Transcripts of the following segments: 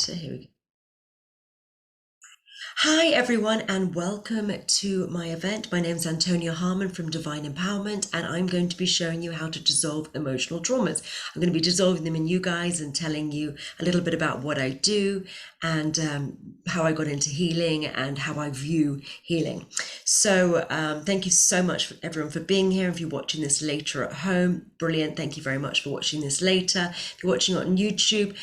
So here we go. Hi everyone and welcome to my event. My name is Antonia Harman from Divine Empowerment and I'm going to be showing you how to dissolve emotional traumas. I'm going to be dissolving them in you guys and telling you a little bit about what I do and how I got into healing and how I view healing. So thank you so much for everyone for being here. If you're watching this later at home, brilliant. Thank you very much for watching this later. If you're watching on YouTube,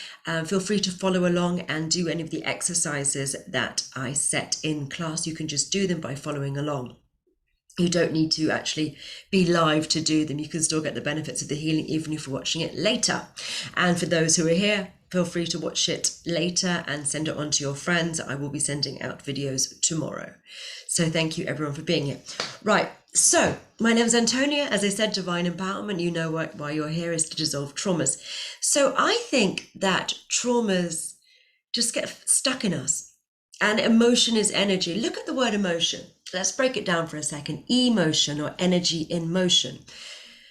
feel free to follow along and do any of the exercises that I set in class. You can just do them by following along. You don't need to actually be live to do them. You can still get the benefits of the healing even if you're watching it later. And for those who are here, feel free to watch it later and send it on to your friends. I will be sending out videos tomorrow. So thank you everyone for being here. Right, so my name is Antonia. As I said, Divine Empowerment, you know why you're here is to dissolve traumas. So I think that traumas just get stuck in us. And emotion is energy. Look at the word emotion. Let's break it down for a second. Emotion or energy in motion.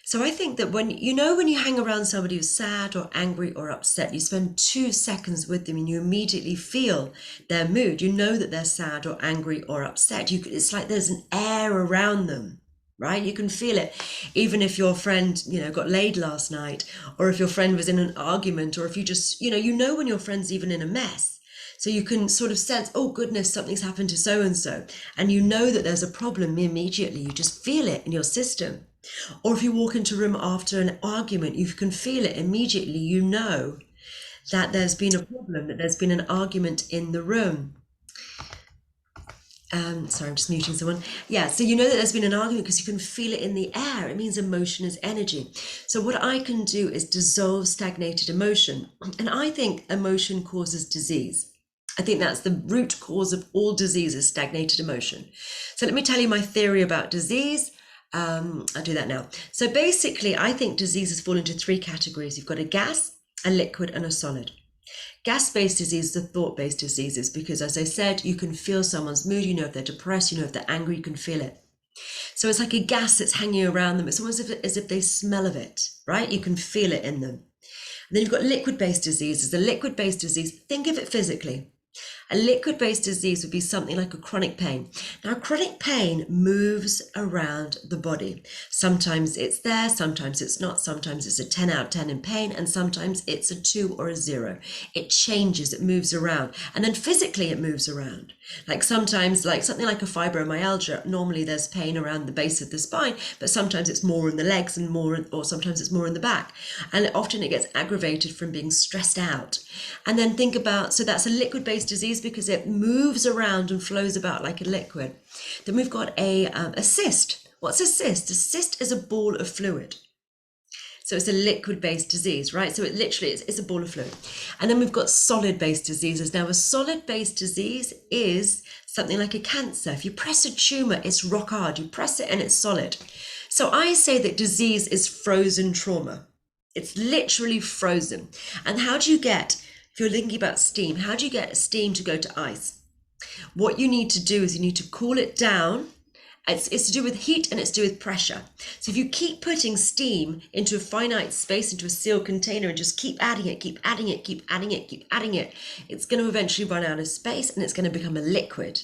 So I think that when you hang around somebody who's sad or angry or upset, you spend 2 seconds with them and you immediately feel their mood. You know that they're sad or angry or upset. It's like there's an air around them, right? You can feel it. Even if your friend, got laid last night, or if your friend was in an argument, or if you just, you know when your friend's even in a mess. So you can sort of sense, oh goodness, something's happened to so-and-so. And you know that there's a problem immediately. You just feel it in your system. Or if you walk into a room after an argument, you can feel it immediately. You know that there's been a problem, that there's been an argument in the room. Sorry, I'm just muting someone. Yeah, so you know that there's been an argument because you can feel it in the air. It means emotion is energy. So what I can do is dissolve stagnated emotion. And I think emotion causes disease. I think that's the root cause of all diseases, stagnated emotion. So let me tell you my theory about disease. I'll do that now. So basically, I think diseases fall into 3 categories. You've got a gas, a liquid, and a solid. Gas-based diseases are thought-based diseases because, as I said, you can feel someone's mood. You know if they're depressed, you know if they're angry, you can feel it. So it's like a gas that's hanging around them. It's almost as if they smell of it, right? You can feel it in them. And then you've got liquid-based diseases. A liquid-based disease, think of it physically. A liquid-based disease would be something like a chronic pain. Now, chronic pain moves around the body. Sometimes it's there, sometimes it's not. Sometimes it's a 10 out of 10 in pain, and sometimes it's a 2 or a 0. It changes, it moves around. And then physically it moves around. Like sometimes, like something like a fibromyalgia, normally there's pain around the base of the spine, but sometimes it's more in the legs and or sometimes it's more in the back. And often it gets aggravated from being stressed out. And then think about, so that's a liquid-based disease because it moves around and flows about like a liquid. Then we've got a cyst. What's a cyst? A cyst is a ball of fluid. So it's a liquid-based disease, right? So it literally is a ball of fluid. And then we've got solid-based diseases. Now, a solid-based disease is something like a cancer. If you press a tumor, it's rock hard. You press it and it's solid. So I say that disease is frozen trauma. It's literally frozen. And how do you get, if you're thinking about steam, how do you get steam to go to ice? What you need to do is you need to cool it down. It's to do with heat and it's to do with pressure. So if you keep putting steam into a finite space, into a sealed container, and just keep adding it, keep adding it, keep adding it, keep adding it, it's going to eventually run out of space and it's going to become a liquid,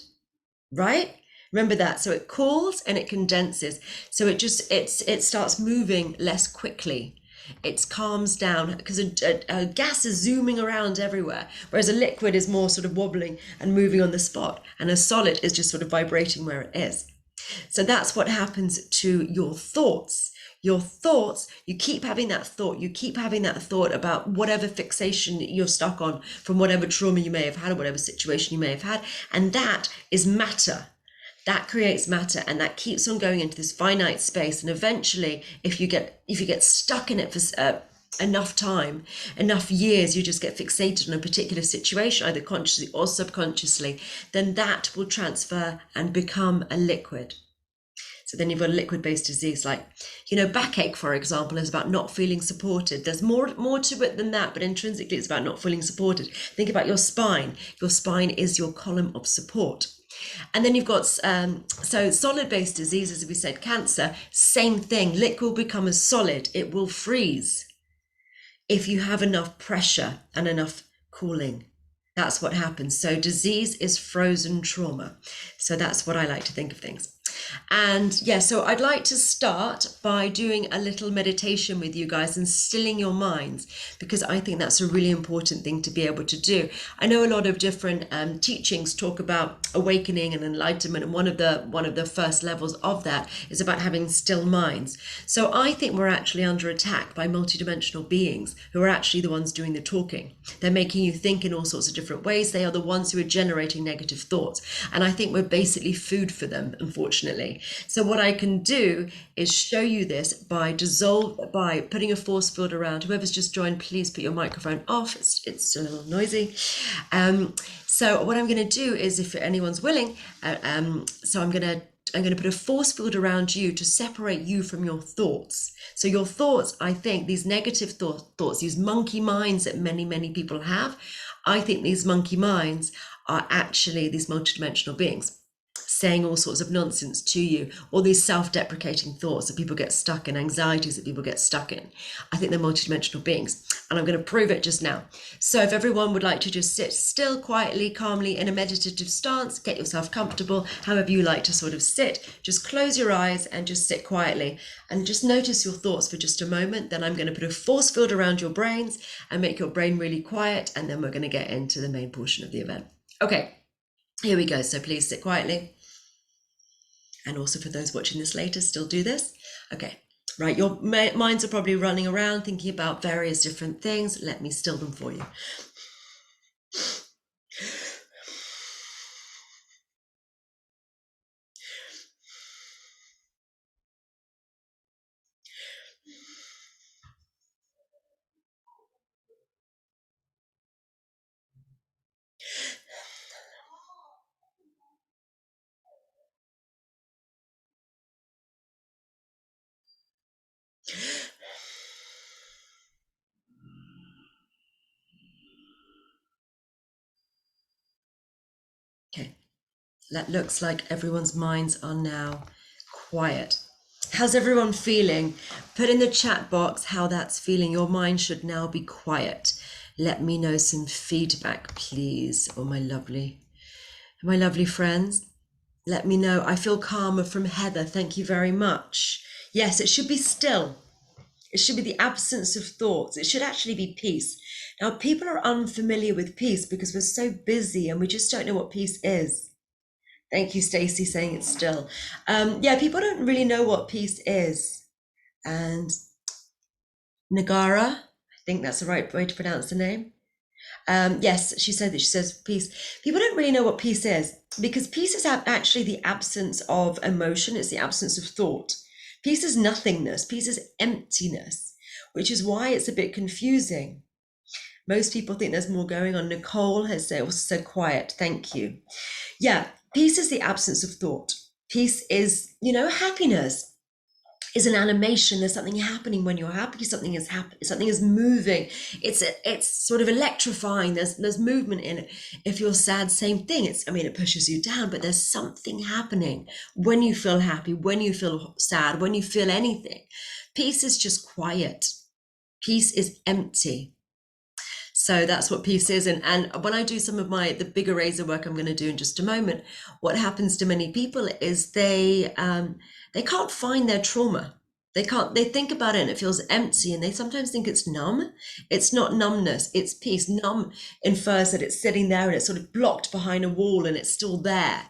right? Remember that. So it cools and it condenses. So it starts moving less quickly. It calms down because a gas is zooming around everywhere, whereas a liquid is more sort of wobbling and moving on the spot, and a solid is just sort of vibrating where it is. So that's what happens to your thoughts. Your thoughts, you keep having that thought, about whatever fixation you're stuck on from whatever trauma you may have had or whatever situation you may have had, and that is matter. That creates matter, and that keeps on going into this finite space. And eventually, if you get stuck in it for enough time, enough years, you just get fixated on a particular situation, either consciously or subconsciously, then that will transfer and become a liquid. So then you've got a liquid-based disease, like, backache, for example, is about not feeling supported. There's more to it than that, but intrinsically it's about not feeling supported. Think about your spine. Your spine is your column of support. And then you've got, so solid-based diseases, as we said, cancer, same thing. Liquid will become a solid. It will freeze if you have enough pressure and enough cooling. That's what happens. So disease is frozen trauma. So that's what I like to think of things. And yeah, so I'd like to start by doing a little meditation with you guys and stilling your minds, because I think that's a really important thing to be able to do. I know a lot of different teachings talk about awakening and enlightenment, and one of the first levels of that is about having still minds. So I think we're actually under attack by multidimensional beings who are actually the ones doing the talking. They're making you think in all sorts of different ways. They are the ones who are generating negative thoughts, and I think we're basically food for them, unfortunately. So what I can do is show you this by putting a force field around. Whoever's just joined, please put your microphone off. It's a little noisy. So what I'm going to do is, if anyone's willing, so I'm going to put a force field around you to separate you from your thoughts. So your thoughts, I think, these negative thoughts, these monkey minds that many people have, I think these monkey minds are actually these multidimensional beings saying all sorts of nonsense to you, all these self-deprecating thoughts that people get stuck in, anxieties that people get stuck in. I think they're multidimensional beings, and I'm going to prove it just now. So if everyone would like to just sit still, quietly, calmly in a meditative stance, get yourself comfortable, however you like to sort of sit, just close your eyes and just sit quietly and just notice your thoughts for just a moment. Then I'm going to put a force field around your brains and make your brain really quiet, and then we're going to get into the main portion of the event. Okay, here we go. So please sit quietly. And also for those watching this later, still do this. Okay, right, your minds are probably running around thinking about various different things. Let me still them for you. Okay, that looks like everyone's minds are now quiet. How's everyone feeling? Put in the chat box how that's feeling. Your mind should now be quiet. Let me know some feedback, please. Oh, my lovely friends. Let me know. I feel calmer from Heather. Thank you very much. Yes, it should be still. It should be the absence of thoughts. It should actually be peace. Now, people are unfamiliar with peace because we're so busy and we just don't know what peace is. Thank you, Stacey, saying it's still. Yeah, people don't really know what peace is. And Nagara, I think that's the right way to pronounce the name. Yes, she says peace. People don't really know what peace is, because peace is actually the absence of emotion. It's the absence of thought. Peace is nothingness. Peace is emptiness, which is why it's a bit confusing. Most people think there's more going on. Nicole has also said quiet. Thank you. Yeah, peace is the absence of thought. Peace is, happiness is an animation. There's something happening when you're happy. Something is happening. Something is moving. It's sort of electrifying. There's movement in it. If you're sad, same thing. It pushes you down, but there's something happening when you feel happy, when you feel sad, when you feel anything. Peace is just quiet. Peace is empty. So that's what peace is. And when I do some of the big eraser work I'm going to do in just a moment, what happens to many people is they can't find their trauma. They think about it and it feels empty, and they sometimes think it's numb. It's not numbness, it's peace. Numb infers that it's sitting there and it's sort of blocked behind a wall and it's still there.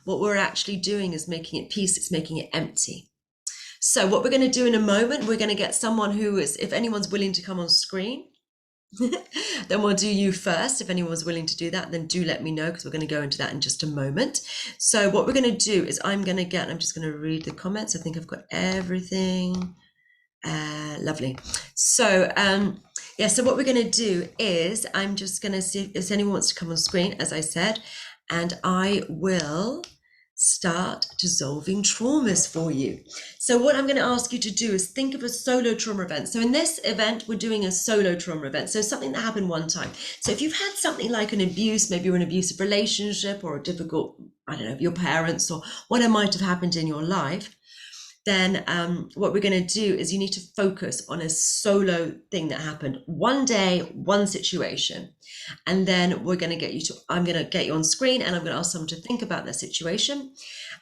What we're actually doing is making it peace. It's making it empty. So what we're going to do in a moment, we're going to get someone who is, if anyone's willing to come on screen, then we'll do you first. If anyone's willing to do that, then do let me know, because we're going to go into that in just a moment. So what we're going to do is I'm just going to read the comments. I think I've got everything. Lovely. So yeah, so what we're going to do is I'm just going to see if anyone wants to come on screen, as I said, and I will start dissolving traumas for you. So what I'm going to ask you to do is think of a solo trauma event. So in this event, we're doing a solo trauma event. So something that happened one time. So if you've had something like an abuse, maybe you're in an abusive relationship or a difficult, I don't know, your parents or whatever might have happened in your life, then what we're going to do is you need to focus on a solo thing that happened. One day, one situation. And then I'm going to get you on screen and I'm going to ask someone to think about their situation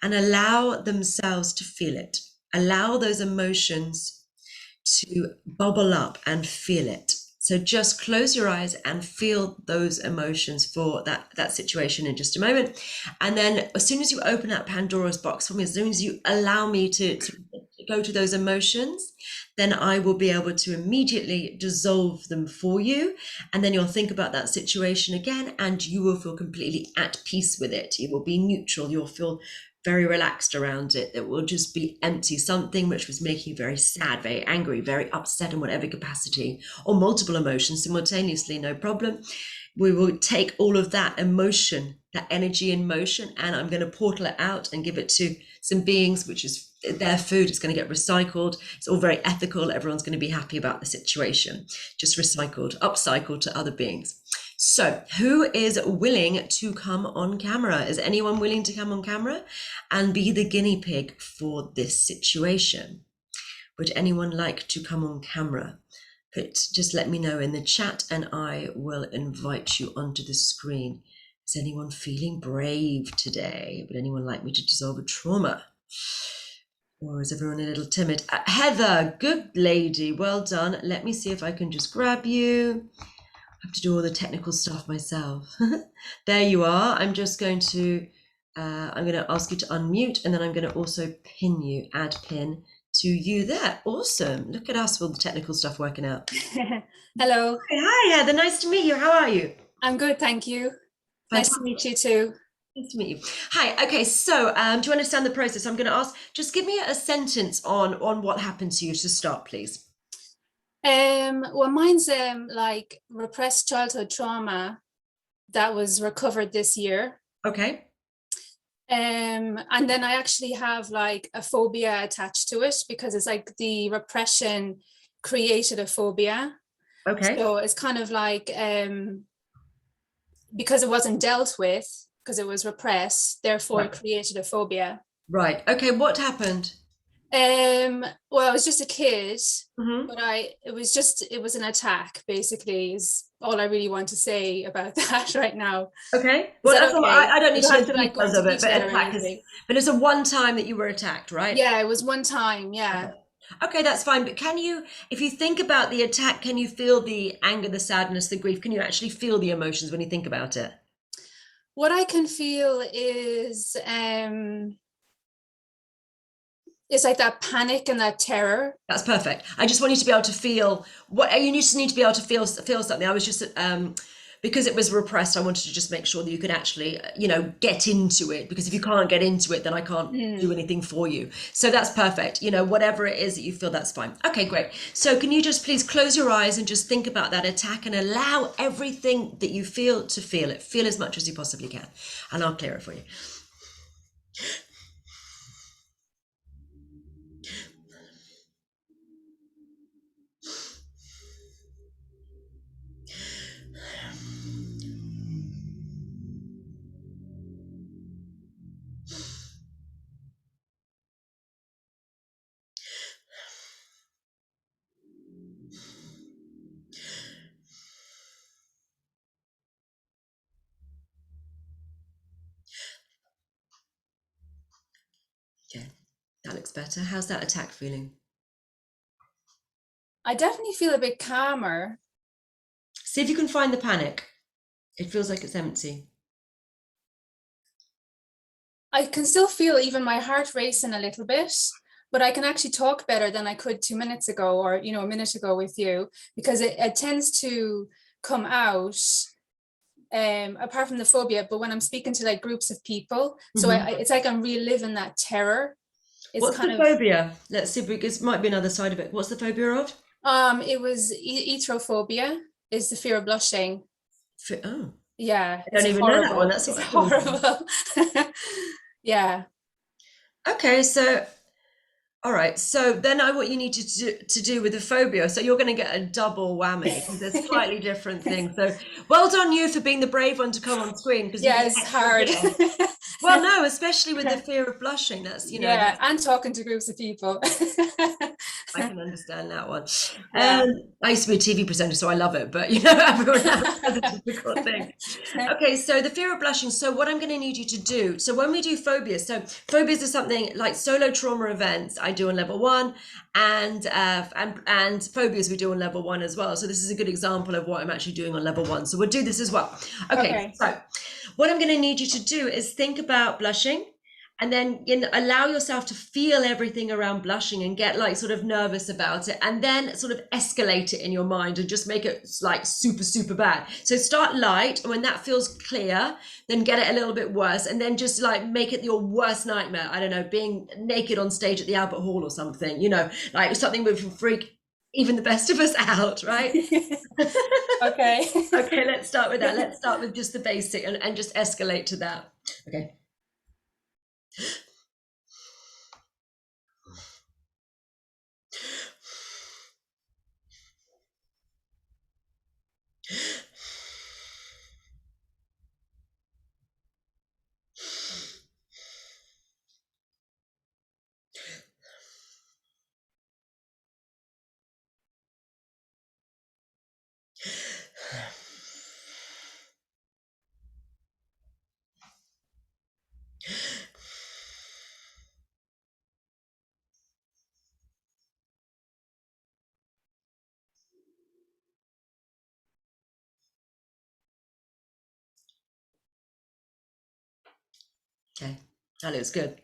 and allow themselves to feel it. Allow those emotions to bubble up and feel it. So just close your eyes and feel those emotions for that situation in just a moment. And then as soon as you open that Pandora's box for me, as soon as you allow me to go to those emotions, then I will be able to immediately dissolve them for you. And then you'll think about that situation again and you will feel completely at peace with it. You will be neutral. You'll feel very relaxed around it. It will just be empty. Something which was making you very sad, very angry, very upset in whatever capacity, or multiple emotions simultaneously, no problem. We will take all of that emotion, that energy in motion, and I'm going to portal it out and give it to some beings, which is their food. It's going to get recycled. It's all very ethical. Everyone's going to be happy about the situation. Just recycled, upcycled to other beings. So who is willing to come on camera? Is anyone willing to come on camera and be the guinea pig for this situation? Would anyone like to come on camera? Just let me know in the chat and I will invite you onto the screen. Is anyone feeling brave today? Would anyone like me to dissolve a trauma? Or is everyone a little timid? Heather, good lady, well done. Let me see if I can just grab you. I have to do all the technical stuff myself. There you are. I'm just going to, I'm going to ask you to unmute and then I'm going to also pin you, add pin to you there. Awesome. Look at us with all the technical stuff working out. Hello. Hi, Heather. Nice to meet you. How are you? I'm good, thank you. Fantastic. Nice to meet you too. Nice to meet you. Hi. Okay. So, do you understand the process? I'm going to ask, just give me a sentence on what happened to you to start, please. Well, mine's like repressed childhood trauma that was recovered this year. Okay. And then I actually have like a phobia attached to it because it's like the repression created a phobia. Okay. So it's kind of like because it wasn't dealt with, because it was repressed, therefore it created a phobia. Right. Okay. What happened? Well, I was just a kid, Mm-hmm. but it was an attack, basically, is all I really want to say about that right now. Okay. Is Well, that that's all, okay? I don't You need don't to know have the to like go details into of it, but detail or attack is, anything. but it's a one time that you were attacked, right? Yeah, it was one time, yeah. Okay. Okay, that's fine. But can you, if you think about the attack, can you feel the anger, the sadness, the grief? Can you actually feel the emotions when you think about it? What I can feel is it's like that panic and that terror. That's perfect. I just want you to be able to feel what you just need to be able to feel something. I was just because it was repressed, I wanted to just make sure that you could actually, get into it, because if you can't get into it, then I can't do anything for you. So that's perfect. Whatever it is that you feel, that's fine. Okay, great. So can you just please close your eyes and just think about that attack and allow everything that you feel to feel it. Feel as much as you possibly can. And I'll clear it for you. Okay, that looks better. How's that attack feeling? I definitely feel a bit calmer. See if you can find the panic. It feels like it's empty. I can still feel even my heart racing a little bit, but I can actually talk better than I could 2 minutes ago, or a minute ago with you, because it tends to come out apart from the phobia, but when I'm speaking to like groups of people. So it's like I'm reliving that terror. It's What's kind the of phobia? Let's see, because it might be another side of it. What's the phobia of? it was Aethrophobia, is the fear of blushing. Oh, Yeah, I it's don't even know that one. horrible. That's It's what happened. horrible. Yeah. Okay, so all right. So then what you need to do with the phobia. So you're going to get a double whammy because there's slightly different things. So well done you for being the brave one to come on screen, because we Yeah, get it's extra hard. here. Well, no, especially with the fear of blushing. That's, you know, Yeah, and talking to groups of people. I can understand that one. Yeah. I used to be a TV presenter, so I love it, but you know, everyone has a difficult thing. Okay, so the fear of blushing. So what I'm going to need you to do, so when we do phobias, so phobias are something like solo trauma events I do on level 1, and phobias we do on level 1 as well. So this is a good example of what I'm actually doing on level 1. So we'll do this as well. Okay. So what I'm going to need you to do is think about blushing. And then allow yourself to feel everything around blushing and get like sort of nervous about it, and then sort of escalate it in your mind and just make it like super, super bad. So start light, and when that feels clear, then get it a little bit worse, and then just like make it your worst nightmare. I don't know, being naked on stage at the Albert Hall or something, you know, like something that would freak even the best of us out, right? Okay. Okay, let's start with that. Let's start with just the basic and just escalate to that. Okay. Okay, that looks good.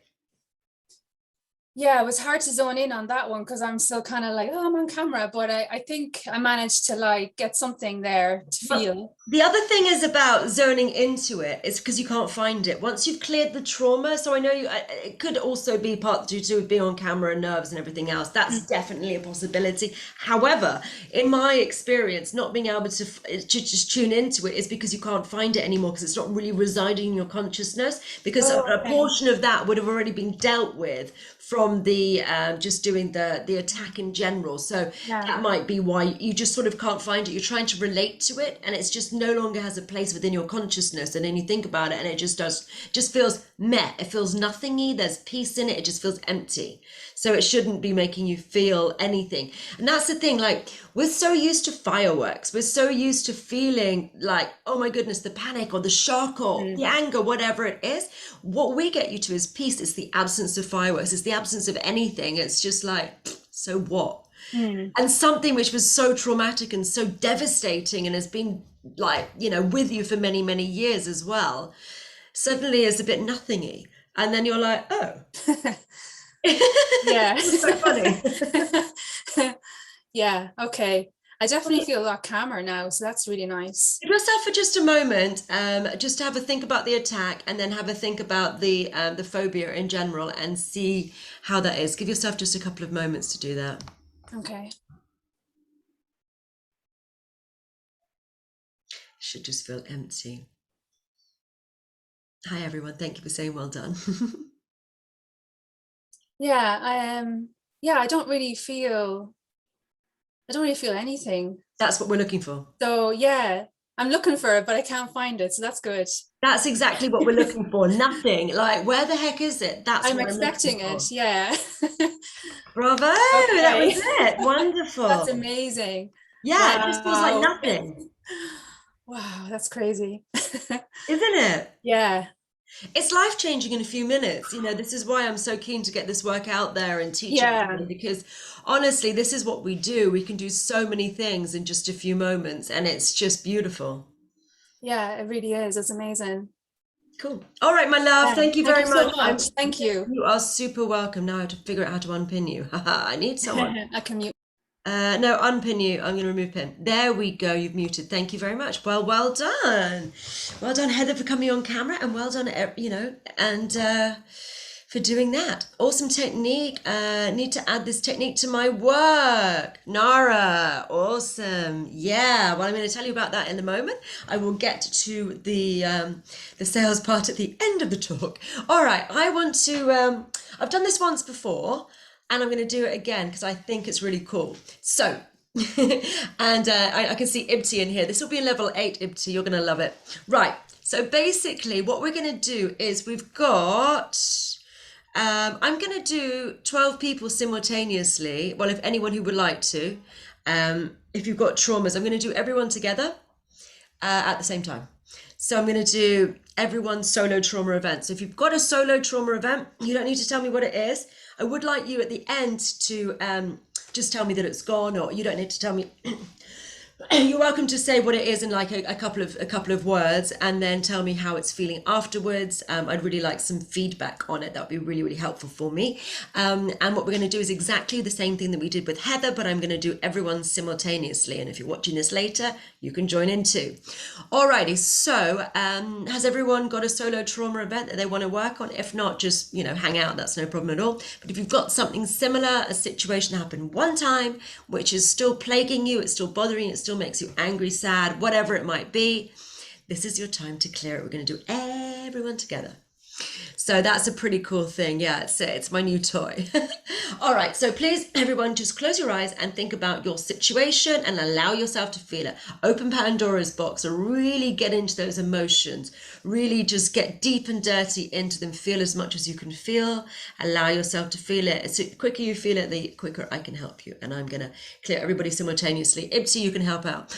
Yeah, it was hard to zone in on that one because I'm still kind of like, oh, I'm on camera, but I think I managed to like get something there to feel. The other thing is about zoning into it is because you can't find it once you've cleared the trauma. So I know it could also be part due to being on camera and nerves and everything else. That's definitely a possibility. However, in my experience, not being able to just tune into it is because you can't find it anymore, because it's not really residing in your consciousness, because a portion of that would have already been dealt with from the just doing the attack in general. So that might be why you just sort of can't find it. You're trying to relate to it, and it's just no longer has a place within your consciousness. And then you think about it, and it just feels meh. It feels nothingy. There's peace in it. It just feels empty. So it shouldn't be making you feel anything. And that's the thing, like, we're so used to fireworks. We're so used to feeling like, oh my goodness, the panic or the shock or the anger, whatever it is. What we get you to is peace. It's the absence of fireworks. It's the absence of anything. It's just like, so what? And something which was so traumatic and so devastating and has been like, you know, with you for many, many years as well, suddenly is a bit nothingy. And then you're like, oh. Yeah. It's so funny. Yeah, okay. I definitely feel a lot calmer now, so that's really nice. Give yourself for just a moment, just to have a think about the attack, and then have a think about the phobia in general, and see how that is. Give yourself just a couple of moments to do that. Okay. Should just feel empty. Hi everyone, thank you for saying well done. Yeah, yeah, I don't really feel anything. That's what we're looking for. So yeah, I'm looking for it, but I can't find it, so that's good. That's exactly what we're looking for. Nothing. Like, where the heck is it? That's I'm what I'm expecting looking it, for. yeah. Bravo, that Okay. was it. Wonderful. That's amazing. Yeah, it just feels like Wow. nothing, Wow, that's crazy. isn't it? Yeah. It's life-changing in a few minutes. You know, this is why I'm so keen to get this work out there and teach Yeah. it, because honestly, this is what we do. We can do so many things in just a few moments, and it's just beautiful. Yeah, it really is. It's amazing. Cool. All right, my love. Yeah. Thank you Thank very you so much. much. Thank you. You are super welcome. Now I have to figure out how to unpin you. I need someone. I can mute. No, unpin you. I'm going to remove pin. There we go. You've muted. Thank you very much. Well done. Well done, Heather, for coming on camera, and well done, you know, and for doing that. Awesome technique. Need to add this technique to my work. Nara, awesome. Yeah. Well, I'm going to tell you about that in a moment. I will get to the sales part at the end of the talk. All right. I want to. I've done this once before, and I'm going to do it again because I think it's really cool. So, and I can see Ibti in here. This will be in level 8, Ibti. You're going to love it. Right. So basically what we're going to do is we've got, I'm going to do 12 people simultaneously. Well, if anyone who would like to, if you've got traumas, I'm going to do everyone together at the same time. So I'm going to do everyone's solo trauma event. So if you've got a solo trauma event, you don't need to tell me what it is. I would like you at the end to just tell me that it's gone, or you don't need to tell me. You're welcome to say what it is in like a couple of words, and then tell me how it's feeling afterwards. I'd really like some feedback on it. That would be really, really helpful for me. And what we're going to do is exactly the same thing that we did with Heather, but I'm going to do everyone simultaneously. And if you're watching this later, you can join in too. Alrighty, so has everyone got a solo trauma event that they want to work on? If not, just, hang out. That's no problem at all. But if you've got something similar, a situation happened one time, which is still plaguing you, it's still bothering you, it still makes you angry, sad, whatever it might be, this is your time to clear it. We're going to do everyone together. So that's a pretty cool thing. Yeah, it's my new toy. All right, so please, everyone, just close your eyes and think about your situation and allow yourself to feel it. Open Pandora's box and really get into those emotions. Really just get deep and dirty into them. Feel as much as you can feel. Allow yourself to feel it. The quicker you feel it, the quicker I can help you. And I'm going to clear everybody simultaneously. Ibsi, you can help out.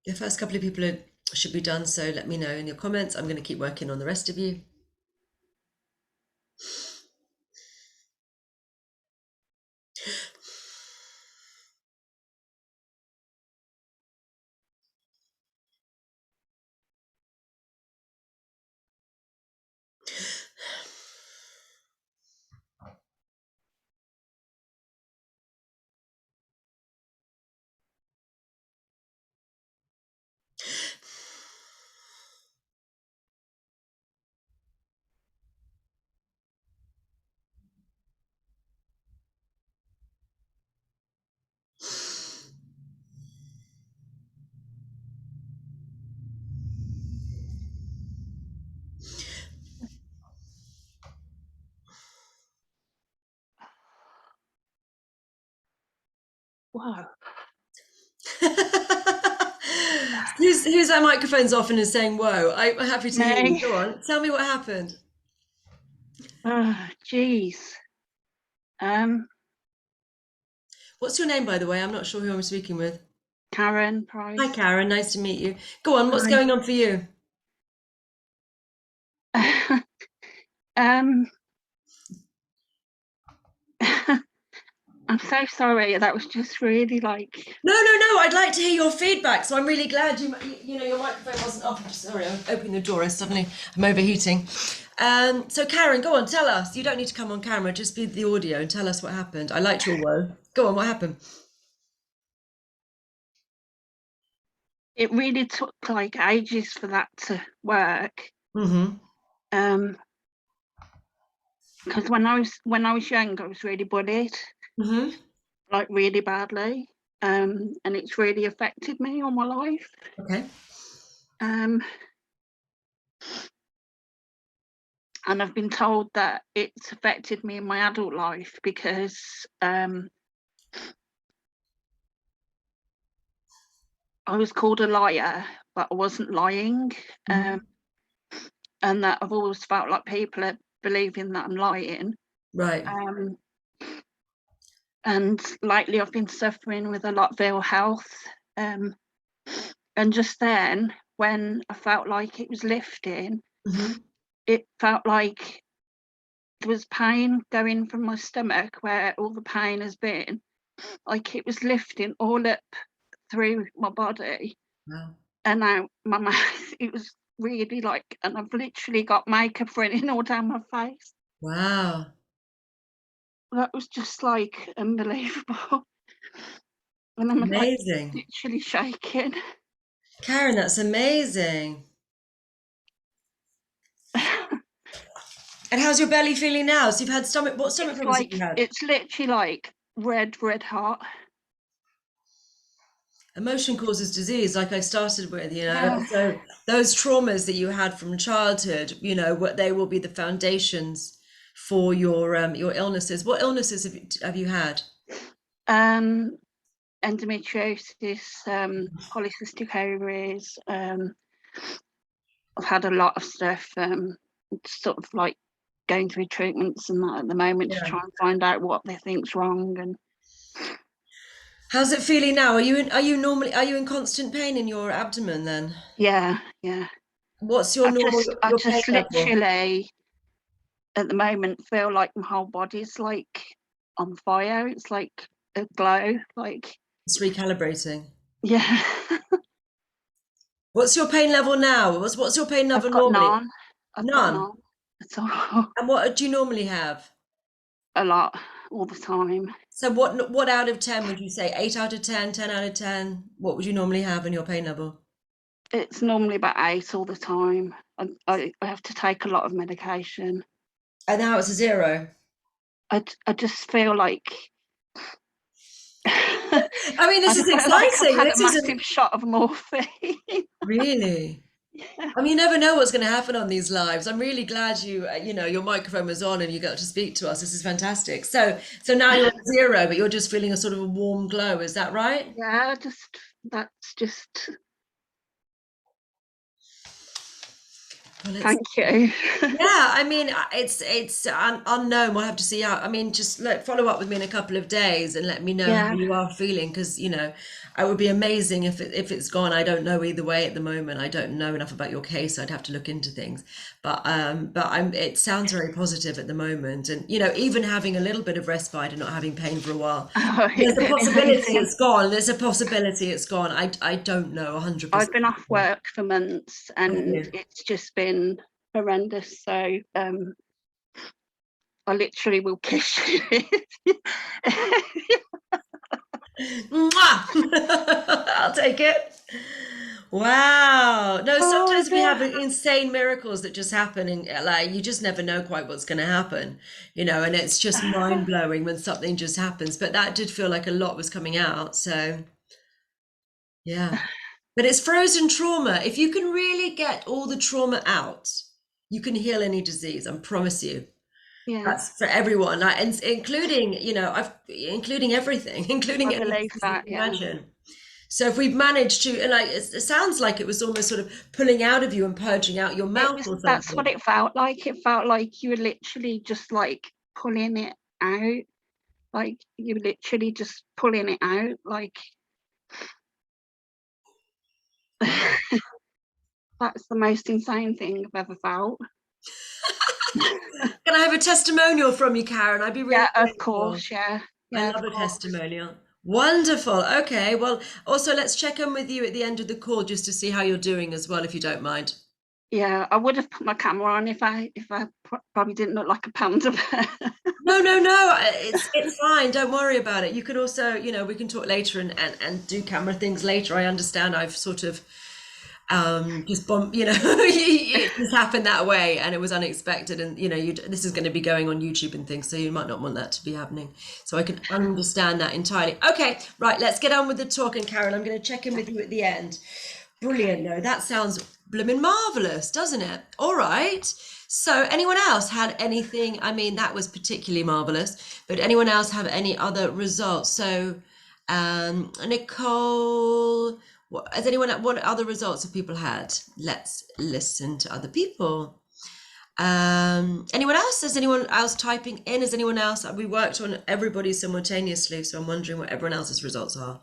The first couple of people should be done, so let me know in your comments. I'm going to keep working on the rest of you. Wow. Who's our microphone's off and is saying whoa? I'm happy to hear you. Me. Go on, tell me what happened. Oh, geez. What's your name, by the way? I'm not sure who I'm speaking with. Karen Hi, Price. Karen. Nice to meet you. Go on, what's Hi. going on for you? I'm so sorry. That was just really like. No. I'd like to hear your feedback. So I'm really glad your microphone wasn't off. Sorry, I'm opening the door. I'm overheating. So Karen, go on, tell us. You don't need to come on camera. Just be the audio and tell us what happened. I liked your whoa. Go on, what happened? It really took like ages for that to work. Mm-hmm. Because when I was young, I was really bullied, Mm-hmm. like really badly. And it's really affected me all my life. Okay. And I've been told that it's affected me in my adult life because I was called a liar, but I wasn't lying. Mm-hmm. And that I've always felt like people are believing that I'm lying. Right. And lately I've been suffering with a lot of ill health. And just then, when I felt like it was lifting, Mm-hmm. it felt like there was pain going from my stomach where all the pain has been. Like it was lifting all up through my body. Wow. And now my mouth, it was really like, and I've literally got makeup running all down my face. Wow. That was just like unbelievable. And I'm like Amazing. literally shaking. Karen, that's amazing. And how's your belly feeling now? So you've had what stomach It's problems have like, you had? it's literally like red hot. Emotion causes disease, like I started with, Yeah. So those traumas that you had from childhood, what they will be the foundations for your illnesses. What illnesses have you had? Endometriosis, polycystic ovaries. I've had a lot of stuff, sort of like going through treatments and that at the moment to try and find out what they think's wrong. And how's it feeling now? Are you in constant pain in your abdomen then? yeah. What's your I your pain just level? literally at the moment feel like my whole body's like on fire. It's like a glow, like It's recalibrating. yeah. What's your pain level now? What's your pain level I've got normally? none. I've got None. none. It's all And what do you normally have? a lot all the time. So what out of 10 would you say? 8 out of 10, 10 out of 10? What would you normally have in your pain level? It's normally about 8 all the time. I have to take a lot of medication. And now it's a 0. I just feel like I mean, this I is feel like I've exciting. had This a isn't massive shot of morphine. really. Yeah. I mean, you never know what's going to happen on these lives. I'm really glad your microphone was on and you got to speak to us. This is fantastic. So now you're at 0, but you're just feeling a sort of a warm glow. Is that right? Yeah, that's just Well, thank you. yeah, I mean, it's unknown. We'll have to see how. I mean, just follow up with me in a couple of days and let me know how Yeah. you are feeling, because it would be amazing if it's gone. I don't know either way at the moment. I don't know enough about your case. I'd have to look into things, but it sounds very positive at the moment, and even having a little bit of respite and not having pain for a while. Oh, There's a possibility amazing. it's gone. There's a possibility it's gone. I don't know 100%. I've been off work for months and Yeah. it's just been horrendous. So I literally will kiss you. Mwah! I'll take it. Wow. No, Oh sometimes we have dear. insane miracles that just happen, and like you just never know quite what's going to happen, and it's just mind blowing when something just happens. But that did feel like a lot was coming out. So, yeah. But it's frozen trauma. If you can really get all the trauma out, you can heal any disease. I promise you. Yeah, That's for everyone, like, and including, including everything, including I any believe disease you that. can Yeah. imagine. So if we've managed to, and like, it sounds like it was almost sort of pulling out of you and purging out your mouth or That's what something. it felt like. It felt like you were literally just like pulling it out. Like you were literally just pulling it out. Like Wow. that's the most insane thing I've ever felt. Can I have a testimonial from you, Karen? I'd be really Yeah, of grateful. course. Yeah, I yeah, of love a course. testimonial. Wonderful. Okay. Well, also let's check in with you at the end of the call just to see how you're doing as well, if you don't mind. Yeah, I would have put my camera on if I probably didn't look like a panda bear. No, it's fine. Don't worry about it. You could also, we can talk later and do camera things later. I understand I've sort of just it just happened that way and it was unexpected, and this is going to be going on YouTube and things, so you might not want that to be happening. So I can understand that entirely. Okay, right, let's get on with the talk. And Karen, I'm going to check in with you at the end. Brilliant. No, that sounds blooming marvelous, doesn't it? All right. So anyone else had anything? I mean, that was particularly marvelous, but anyone else have any other results? So, Nicole, what other results have people had? Let's listen to other people. Anyone else? Is anyone else typing in? Is anyone else? We worked on everybody simultaneously, so I'm wondering what everyone else's results are.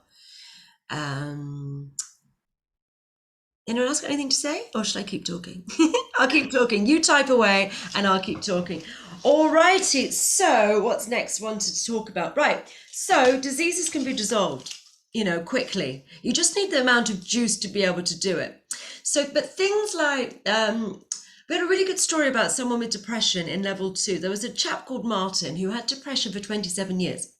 Anyone else got anything to say, or should I keep talking? I'll keep talking. You type away and I'll keep talking. All righty. So what's next? Wanted to talk about. Right. So diseases can be dissolved, quickly. You just need the amount of juice to be able to do it. So, but things like, we had a really good story about someone with depression in level 2. There was a chap called Martin who had depression for 27 years.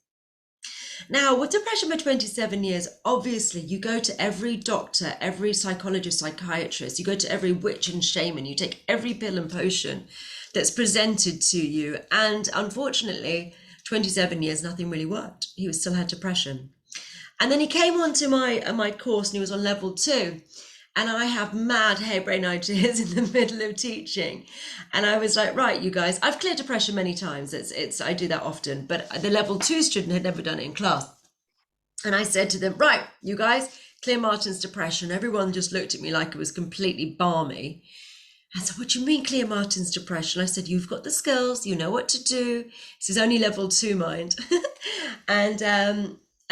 Now, with depression for 27 years, obviously you go to every doctor, every psychologist, psychiatrist, you go to every witch and shaman, you take every pill and potion that's presented to you. And unfortunately, 27 years, nothing really worked. He still had depression. And then he came onto my course and he was on level 2. And I have mad harebrained ideas in the middle of teaching. And I was like, right, you guys, I've cleared depression many times. I do that often, but the level 2 student had never done it in class. And I said to them, right, you guys, clear Martin's depression. Everyone just looked at me like it was completely balmy. I said, what do you mean clear Martin's depression? I said, you've got the skills, you know what to do. This is only level 2, mind.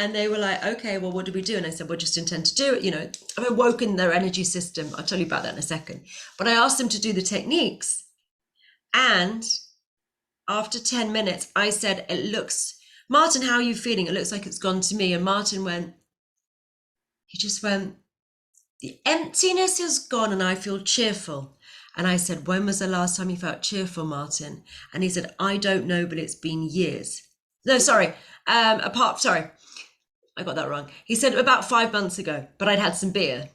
And they were like, okay, well, what do we do? And I said, well, just intend to do it. I've awoken their energy system. I'll tell you about that in a second. But I asked them to do the techniques. And after 10 minutes, I said, Martin, how are you feeling? It looks like it's gone to me. And Martin just went, the emptiness is gone and I feel cheerful. And I said, when was the last time you felt cheerful, Martin? And he said, I don't know, but it's been years. No, sorry. I got that wrong. He said about 5 months ago, but I'd had some beer.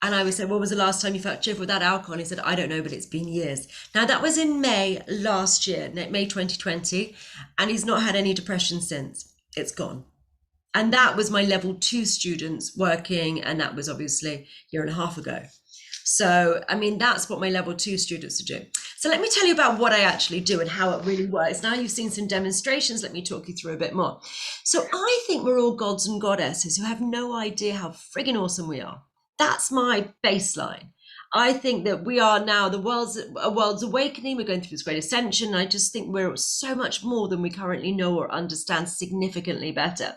And I said, when was the last time you felt cheerful without alcohol? And he said, I don't know, but it's been years. Now that was in May last year, May 2020. And he's not had any depression since. It's gone. And that was my level 2 students working. And that was obviously a year and a half ago. So, I mean, that's what my level 2 students are doing. So let me tell you about what I actually do and how it really works. Now you've seen some demonstrations, let me talk you through a bit more. So I think we're all gods and goddesses who have no idea how friggin' awesome we are. That's my baseline. I think that we are now the world's awakening. We're going through this great ascension. I just think we're so much more than we currently know or understand significantly better.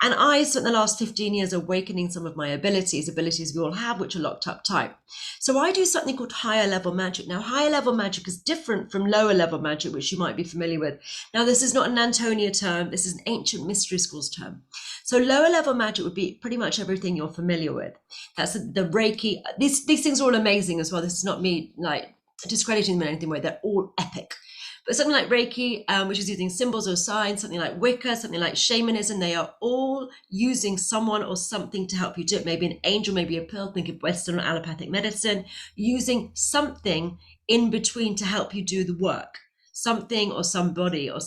And I spent the last 15 years awakening some of my abilities we all have, which are locked up tight. So I do something called higher level magic. Now, higher level magic is different from lower level magic, which you might be familiar with. Now, this is not an Antonia term. This is an ancient mystery schools term. So lower level magic would be pretty much everything you're familiar with. That's the Reiki. These things are all amazing as well. This is not me like discrediting them in anything way. They're all epic. But something like Reiki, which is using symbols or signs, something like Wicca, something like shamanism, they are all using someone or something to help you do it. Maybe an angel, maybe a pill, think of Western or allopathic medicine, using something in between to help you do the work. Something or somebody or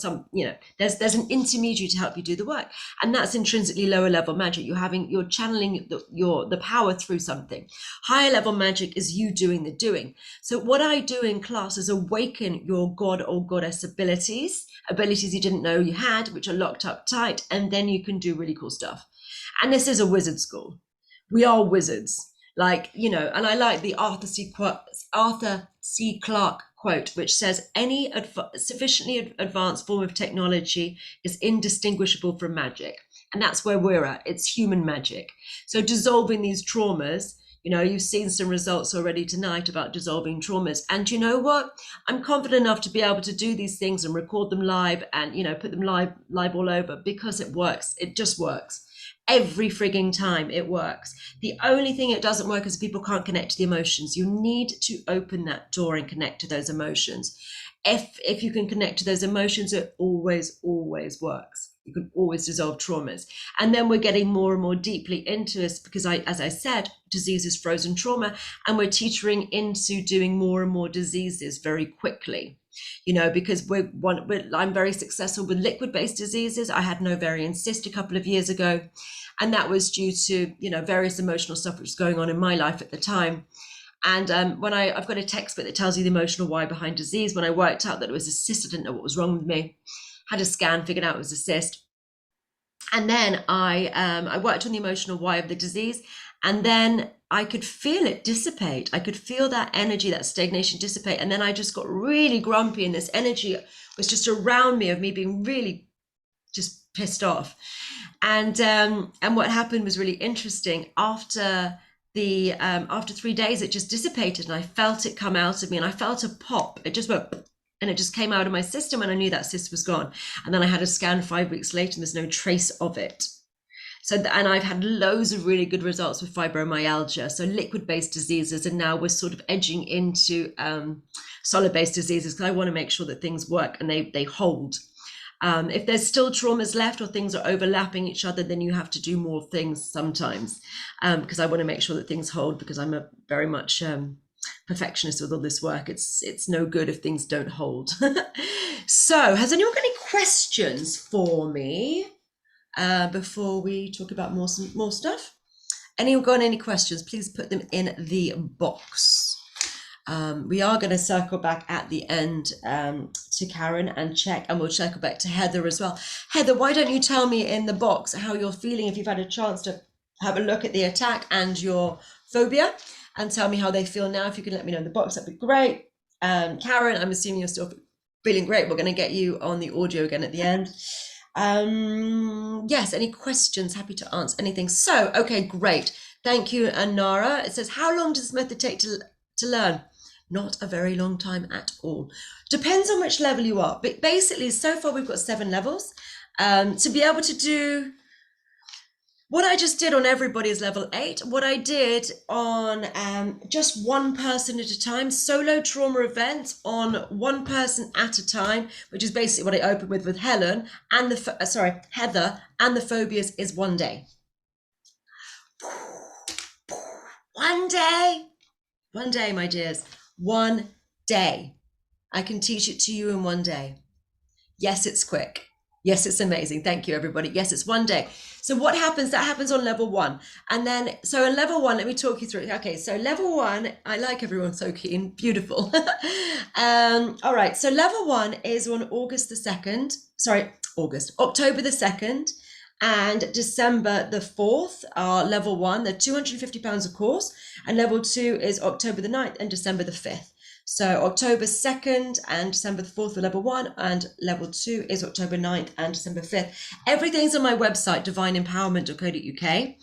there's an intermediary to help you do the work, and that's intrinsically lower level magic. You're channeling the power through something. Higher level magic is you doing the doing. So what I do in class is awaken your god or goddess abilities you didn't know you had, which are locked up tight, and then you can do really cool stuff. And this is a wizard school. We are wizards, and I like the Arthur C. Clarke quote, which says, any sufficiently advanced form of technology is indistinguishable from magic. And that's where we're at. It's human magic. So dissolving these traumas, you've seen some results already tonight about dissolving traumas. And you know what? I'm confident enough to be able to do these things and record them live and, put them live all over, because it works. It just works. Every frigging time it works. The only thing it doesn't work is if people can't connect to the emotions. You need to open that door and connect to those emotions. If you can connect to those emotions, it always works. You can always dissolve traumas. And then we're getting more and more deeply into this because as I said, disease is frozen trauma, and we're teetering into doing more and more diseases very quickly. Because I'm very successful with liquid-based diseases. I had an ovarian cyst a couple of years ago, and that was due to, various emotional stuff which was going on in my life at the time. And when I've got a textbook that tells you the emotional why behind disease. When I worked out that it was a cyst, I didn't know what was wrong with me. Had a scan, figured out it was a cyst. And then I worked on the emotional why of the disease, and then I could feel it dissipate. I could feel that energy, that stagnation dissipate. And then I just got really grumpy, and this energy was just around me of me being really just pissed off. And what happened was really interesting. After after 3 days, it just dissipated, and I felt it come out of me, and I felt a pop. It just went, and it just came out of my system, and I knew that cyst was gone. And then I had a scan 5 weeks later, and there's no trace of it. So, and I've had loads of really good results with fibromyalgia, so liquid-based diseases, and now we're sort of edging into solid-based diseases, because I want to make sure that things work and they hold. If there's still traumas left or things are overlapping each other, then you have to do more things sometimes, because I want to make sure that things hold, because I'm a very much perfectionist with all this work. It's no good if things don't hold. So has anyone got any questions for me before we talk about more stuff? Anyone got any questions? Please put them in the box. We are going to circle back at the end to Karen and check, and we'll circle back to Heather as well. Heather, why don't you tell me in the box how you're feeling, if you've had a chance to have a look at the attack and your phobia, and tell me how they feel now. If you can let me know in the box, that'd be great. Karen, I'm assuming you're still feeling great. We're going to get you on the audio again at the end. Yes, any questions? Happy to answer anything. So, okay, great. Thank you, Anara. It says, how long does this method take to learn? Not a very long time at all. Depends on which level you are. But basically, so far we've got 7 levels. To be able to do what I just did on everybody is level 8. What I did on just one person at a time, solo trauma events on one person at a time, which is basically what I opened with Helen and Heather, and the phobias is 1 day. 1 day. 1 day, my dears. 1 day. I can teach it to you in 1 day. Yes, it's quick. Yes, it's amazing. Thank you, everybody. Yes, it's 1 day. So what happens? That happens on level 1. And then, so in level 1, let me talk you through it. Okay, so level 1, I like everyone so keen. Beautiful. All right, so level 1 is on October the 2nd and December the 4th are level 1. They're £250 a course. And level 2 is October the 9th and December the 5th. So October 2nd and December the 4th for level 1, and level 2 is October 9th and December 5th. Everything's on my website, divineempowerment.co.uk.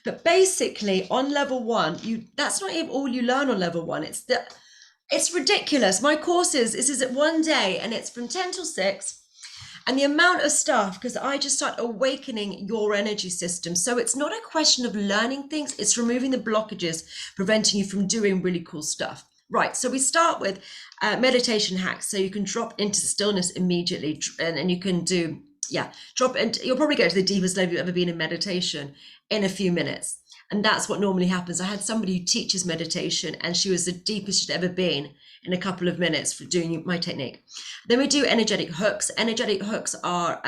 But basically on level 1, that's not even all you learn on level 1. It's ridiculous. My courses, this is at 1 day, and it's from 10 till 6. And the amount of stuff, because I just start awakening your energy system. So it's not a question of learning things, it's removing the blockages, preventing you from doing really cool stuff. Right, so we start with meditation hacks. So you can drop into stillness immediately, and you can do, drop into, you'll probably go to the deepest level you've ever been in meditation in a few minutes. And that's what normally happens. I had somebody who teaches meditation, and she was the deepest she'd ever been in a couple of minutes for doing my technique. Then we do energetic hooks. Energetic hooks are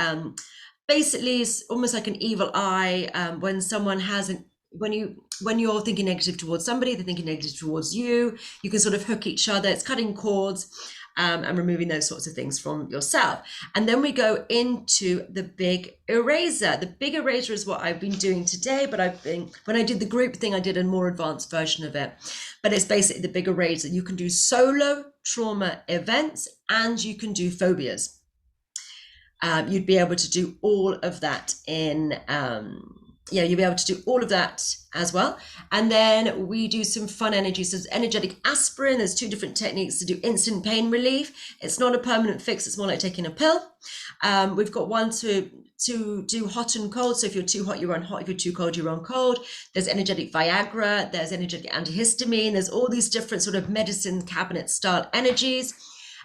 basically almost like an evil eye. When someone has when you're thinking negative towards somebody, they're thinking negative towards you. You can sort of hook each other. It's cutting cords and removing those sorts of things from yourself. And then we go into the big eraser. The big eraser is what I've been doing today, but when I did the group thing, I did a more advanced version of it. But it's basically the big eraser. You can do solo trauma events and you can do phobias. You'd be able to do all of that in you'll be able to do all of that as well. And then we do some fun energy. So there's energetic aspirin. There's 2 different techniques to do instant pain relief. It's not a permanent fix. It's more like taking a pill. We've got one to do hot and cold. So if you're too hot, you run hot. If you're too cold, you run cold. There's energetic Viagra. There's energetic antihistamine. There's all these different sort of medicine cabinet style energies.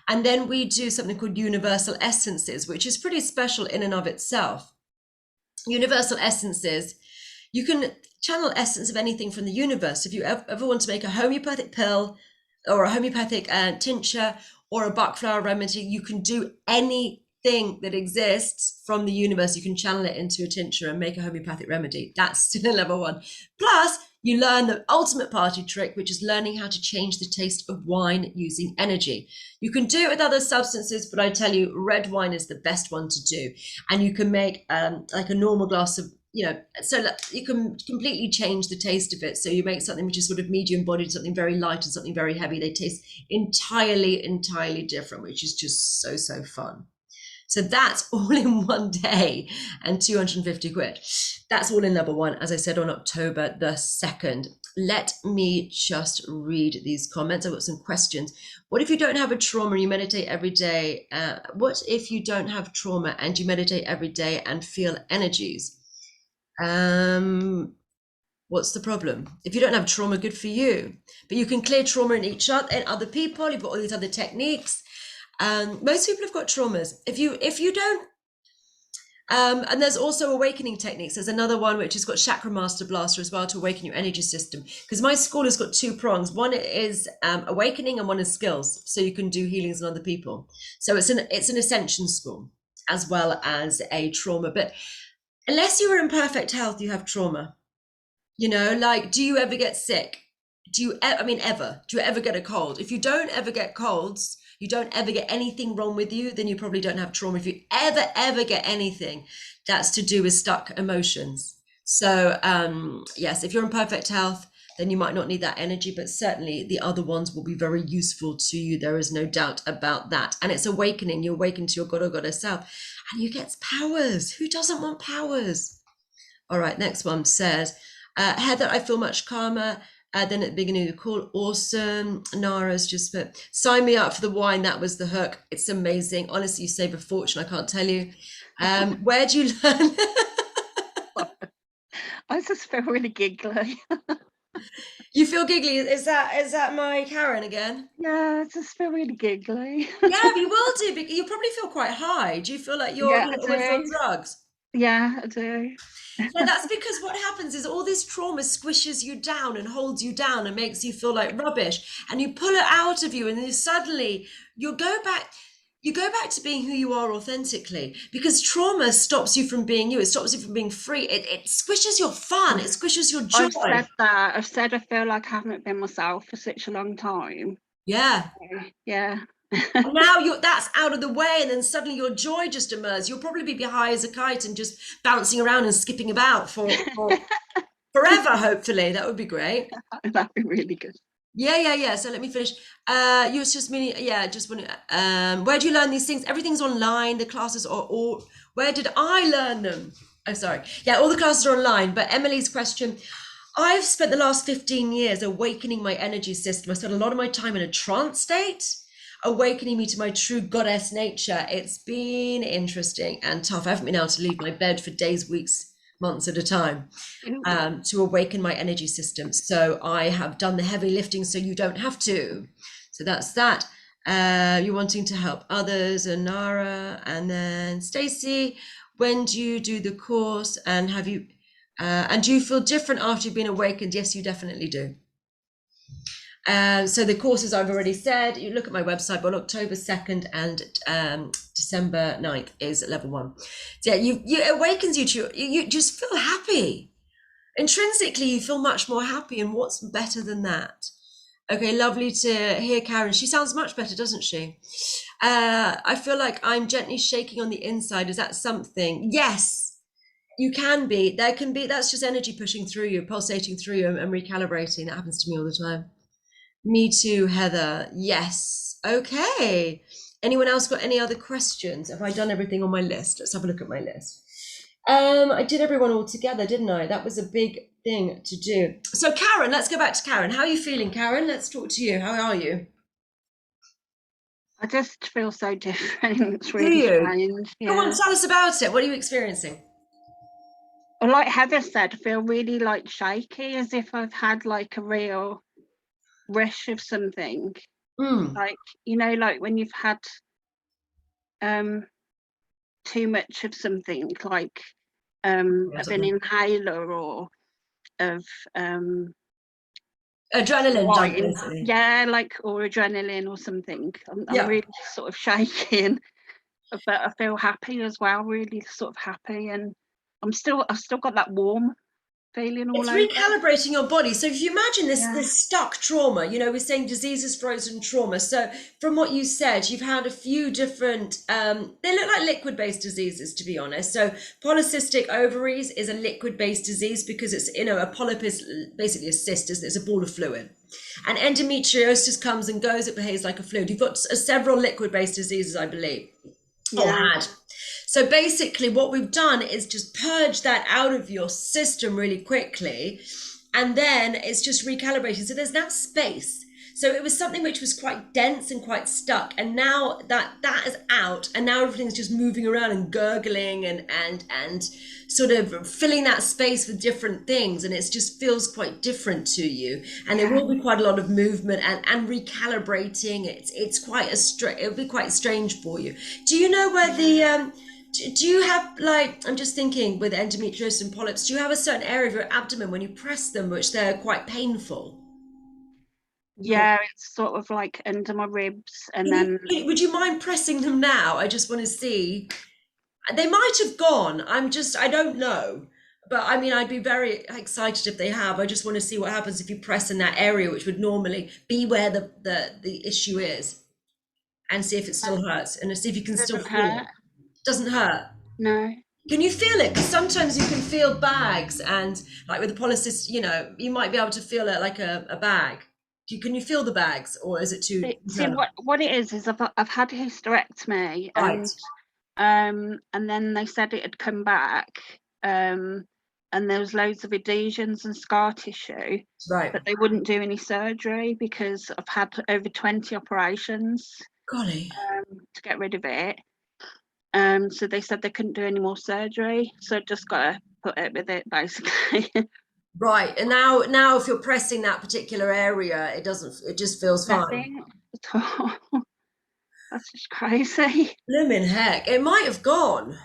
And then we do something called universal essences, which is pretty special in and of itself. Universal essences, you can channel essence of anything from the universe. If you ever want to make a homeopathic pill or a homeopathic tincture or a Bach flower remedy, you can do anything that exists from the universe. You can channel it into a tincture and make a homeopathic remedy. That's still level 1. Plus, you learn the ultimate party trick, which is learning how to change the taste of wine using energy. You can do it with other substances, but I tell you, red wine is the best one to do. And you can make like a normal glass of, so you can completely change the taste of it. So you make something which is sort of medium bodied, something very light and something very heavy. They taste entirely different, which is just so fun. So that's all in one day and 250 quid. That's all in level 1, as I said, on October the 2nd. Let me just read these comments. I've got some questions. What if you don't have a trauma and you meditate every day? What if you don't have trauma and you meditate every day and feel energies? What's the problem? If you don't have trauma, good for you. But you can clear trauma in each other and other people. You've got all these other techniques. Most people have got traumas. If you don't, and there's also awakening techniques. There's another one which has got Chakra Master Blaster as well to awaken your energy system. Because my school has got 2 prongs. One is awakening and one is skills. So you can do healings on other people. So it's an ascension school as well as a trauma. But unless you are in perfect health, you have trauma. You know, like, do you ever get sick? Do you ever get a cold? If you don't ever get colds, you don't ever get anything wrong with you, then you probably don't have trauma. If you ever get anything, that's to do with stuck emotions. So yes, if you're in perfect health, then you might not need that energy, but certainly the other ones will be very useful to you. There is no doubt about that. And it's awakening. You awaken to your God or goddess self and you get powers. Who doesn't want powers? All right, next one says, Heather, I feel much calmer than at the beginning of the call. Awesome. Nara's just put, sign me up for the wine. That was the hook. It's amazing. Honestly, you save a fortune. I can't tell you. Where do you learn? I just feel really giggly. You feel giggly. Is that my Karen again? Yeah, I just feel really giggly. Yeah, you will do. But you probably feel quite high. Do you feel like you're almost on drugs? Yeah, I do. Yeah, that's because what happens is all this trauma squishes you down and holds you down and makes you feel like rubbish, and you pull it out of you, and then suddenly you go back to being who you are authentically, because trauma stops you from being you. It stops you from being free. It squishes your fun. It squishes your joy. I've said that. I've said I feel like I haven't been myself for such a long time. Yeah. Yeah. And now that's out of the way, and then suddenly your joy just emerges. You'll probably be high as a kite and just bouncing around and skipping about for forever, hopefully. That would be great. That'd be really good. Yeah. So let me finish. You was just meaning, just want where do you learn these things? Everything's online. The classes are all, where did I learn them? Oh, sorry. Yeah, all the classes are online. But Emily's question, I've spent the last 15 years awakening my energy system. I spent a lot of my time in a trance state, awakening me to my true goddess nature. It's been interesting and tough. I haven't been able to leave my bed for days, weeks, months at a time to awaken my energy system. So I have done the heavy lifting so you don't have to. So that's that. You're wanting to help others, and Nara, and then Stacey, when do you do the course, and have you and do you feel different after you've been awakened? Yes, you definitely do. So the courses I've already said, you look at my website, but October 2nd and December 9th is level 1. So yeah, it awakens you to, you just feel happy. Intrinsically, you feel much more happy, and what's better than that? Okay, lovely to hear Karen. She sounds much better, doesn't she? I feel like I'm gently shaking on the inside. Is that something? Yes, you can be. There can be, that's just energy pushing through you, pulsating through you and recalibrating. That happens to me all the time. Me too, Heather. Yes. Okay. Anyone else got any other questions? Have I done everything on my list? Let's have a look at my list. I did everyone all together, didn't I? That was a big thing to do. So Karen, let's go back to Karen. How are you feeling, Karen? Let's talk to you. How are you? I just feel so different. It's really strange. Yeah. Come on, tell us about it. What are you experiencing? Well, like Heather said, I feel really like shaky, as if I've had like a real rush of something. Like, you know, like when you've had too much of something, like of an inhaler or of adrenaline dump, basically. Yeah, like, or adrenaline or something. I'm really sort of shaking, but I feel happy as well, really sort of happy, and I've still got that warm feeling all over. It's recalibrating your body. So if you imagine this stuck trauma, you know, we're saying diseases, frozen trauma. So from what you said, you've had a few different, they look like liquid-based diseases, to be honest. So polycystic ovaries is a liquid-based disease because it's, you know, a polyp is basically a cyst, isn't it? It's a ball of fluid. And endometriosis comes and goes, it behaves like a fluid. You've got several liquid-based diseases, I believe, or had. So basically what we've done is just purge that out of your system really quickly, and then it's just recalibrating. So there's now space. So it was something which was quite dense and quite stuck, and now that is out, and now everything's just moving around and gurgling and sort of filling that space with different things, and it just feels quite different to you. And there will be quite a lot of movement and recalibrating. It's quite it'll be quite strange for you. Do you know where the do you have, like, I'm just thinking with endometriosis and polyps, do you have a certain area of your abdomen when you press them which they're quite painful? Yeah, it's sort of like under my ribs, and then Would you mind pressing them now? I just want to see. They might have gone. I don't know. But I mean, I'd be very excited if they have. I just want to see what happens if you press in that area, which would normally be where the issue is, and see if it still hurts, and see if you can still feel it. Doesn't hurt? No. Can you feel it? Because sometimes you can feel bags, and like with the polycystic, you might be able to feel it like a bag. Can you feel the bags, or is it too? See, what it is I've had a hysterectomy, Right. and then they said it had come back, and there was loads of adhesions and scar tissue, Right. but they wouldn't do any surgery because I've had over 20 operations Golly. to get rid of it. So they said they couldn't do any more surgery, so I just got to put it with it, basically. Right, and now if you're pressing that particular area, it just feels fine. That's just crazy. Blimmin' heck, it might have gone.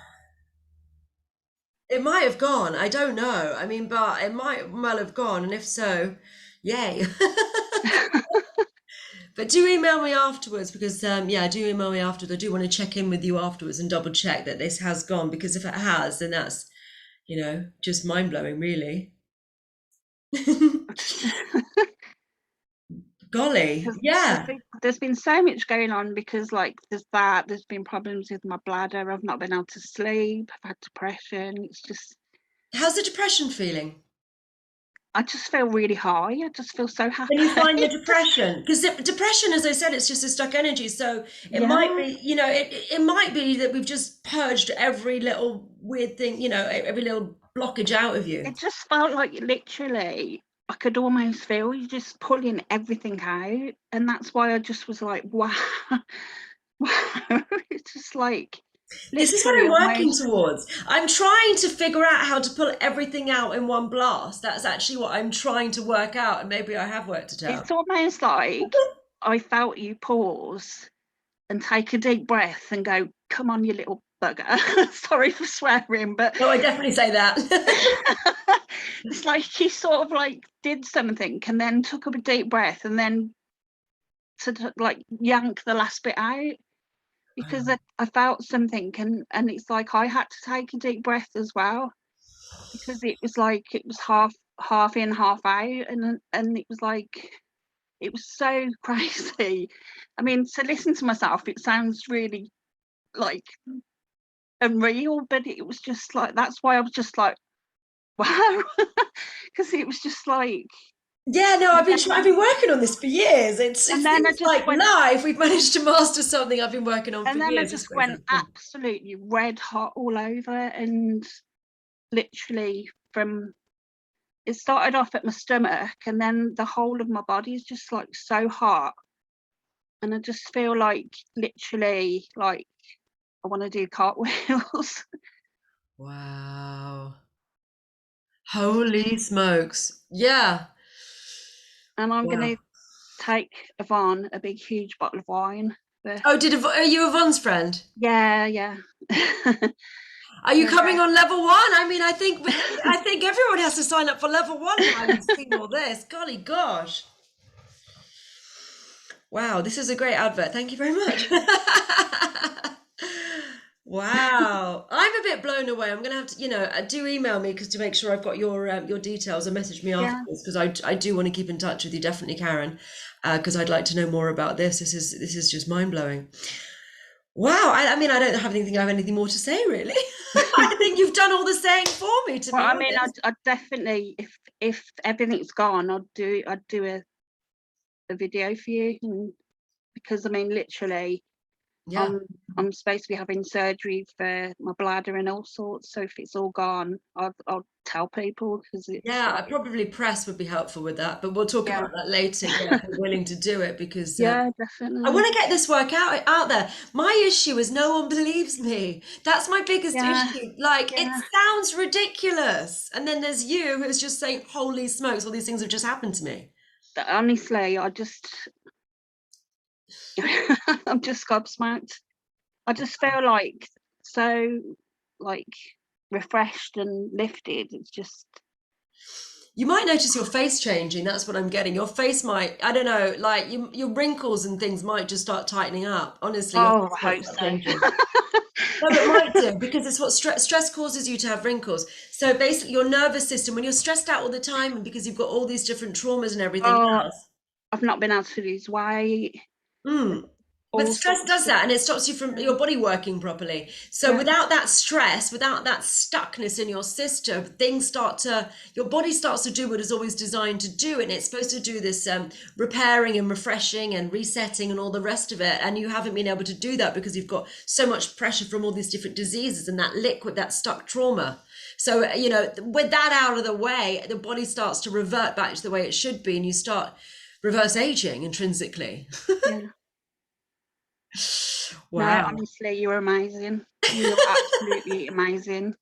It might have gone. I don't know. I mean, but it might well have gone, and if so, yay. But do email me afterwards, because do email me afterwards. I do want to check in with you afterwards and double check that this has gone, because if it has, then that's, just mind blowing, really. Golly, yeah. There's been so much going on, because like there's been problems with my bladder. I've not been able to sleep. I've had depression. It's just. How's the depression feeling? I just feel really high. I just feel so happy. Can you find the depression? Because depression, as I said, it's just a stuck energy. So it might be, it might be that we've just purged every little weird thing, every little blockage out of you. It just felt like literally I could almost feel you just pulling everything out. And that's why I just was like, wow. Wow. It's just like. This is what I'm working towards. I'm trying to figure out how to pull everything out in one blast. That's actually what I'm trying to work out, and maybe I have worked it out. It's almost like I felt you pause and take a deep breath and go, come on, you little bugger. Sorry for swearing, but. No, I definitely say that. It's like you sort of like did something and then took up a deep breath and then to like yank the last bit out. Because I felt something, and it's like I had to take a deep breath as well, because it was like it was half in, half out, and it was like it was so crazy. I mean, to listen to myself, it sounds really like unreal, but it was just like, that's why I was just like, wow, because it was just like. Yeah, no, I've been working on this for years. It's like life. We've managed to master something I've been working on for years. And then I just went absolutely red hot all over, and literally it started off at my stomach, and then the whole of my body is just like so hot, and I just feel like literally like I want to do cartwheels. Wow. Holy smokes. Yeah. And I'm going to take Yvonne a big, huge bottle of wine. Are you Yvonne's friend? Yeah. Are you coming on level 1? I mean, I think everyone has to sign up for level 1 now and see all this. Golly gosh. Wow, this is a great advert. Thank you very much. Wow, I'm a bit blown away. I'm gonna have to, do email me to make sure I've got your details, or message me afterwards, because I do want to keep in touch with you, definitely, Karen, because I'd like to know more about this. This is just mind blowing. Wow, I mean, I don't have anything more to say, really. I think you've done all the saying for me. I mean, I'd definitely, if everything's gone, I'd do a video for you, because I mean, literally. Yeah. I'm supposed to be having surgery for my bladder and all sorts. So if it's all gone, I'll tell people, because it's Yeah, like, probably press would be helpful with that, but we'll talk yeah, about that later. Yeah, if we're willing to do it, because yeah, I definitely, want to get this work out there. My issue is no one believes me. That's my biggest yeah, issue. Like, it yeah. sounds ridiculous. And then there's you who's just saying, holy smokes, all these things have just happened to me. But honestly, I'm just gobsmacked. I just feel like so like refreshed and lifted. It's just, You might notice your face changing. That's what I'm getting. Your face might, I don't know, like your wrinkles and things might just start tightening up. Honestly, your oh, face I might hope start so. changing. No, but might do, because it's what stress causes you to have wrinkles. So basically, your nervous system, when you're stressed out all the time, and because you've got all these different traumas and everything Oh, else. I've not been able to lose weight. Mm. But All stress sorts does of, that, and it stops you from your body working properly. So yeah. without that stress, without that stuckness in your system, your body starts to do what it's always designed to do, and it's supposed to do this repairing and refreshing and resetting and all the rest of it. And you haven't been able to do that because you've got so much pressure from all these different diseases and that liquid, that stuck trauma. So, with that out of the way, the body starts to revert back to the way it should be, and you start reverse aging intrinsically. Yeah. No, Wow. honestly, you're amazing. You're absolutely amazing.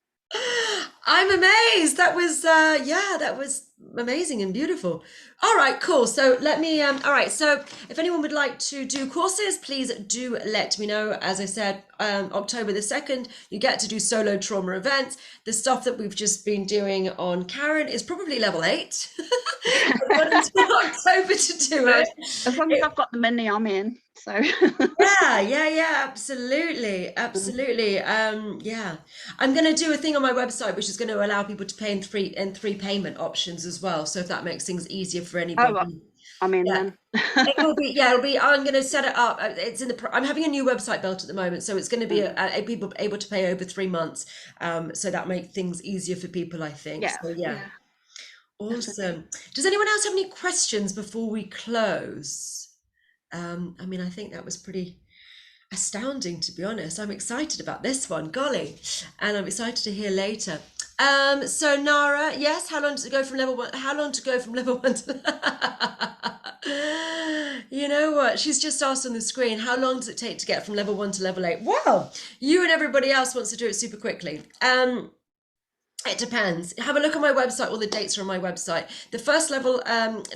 I'm amazed. That was amazing and beautiful. All right, cool. So let me all right, so if anyone would like to do courses, please do let me know. As I said, October the 2nd, you get to do solo trauma events. The stuff that we've just been doing on Karen is probably level 8. I've got until October to do it. As long as I've got the money, I'm in. So Yeah, absolutely. Yeah, I'm going to do a thing on my website which is going to allow people to pay in three payment options as well. So if that makes things easier for anybody, oh, I'm in yeah. then. It will be, yeah, it'll be. I'm going to set it up. It's in the. I'm having a new website built at the moment, so it's going to be people able to pay over 3 months. So that makes things easier for people, I think. Yeah, So yeah, yeah. awesome. Does anyone else have any questions before we close? I mean, I think that was pretty astounding, to be honest. I'm excited about this one, golly, and I'm excited to hear later. So Nara, yes, how long does it go from level 1? How long to go from level 1 to You know what? She's just asked on the screen, how long does it take to get from level 1 to level 8? Well, you and everybody else wants to do it super quickly. It depends. Have a look on my website. All the dates are on my website. The first level,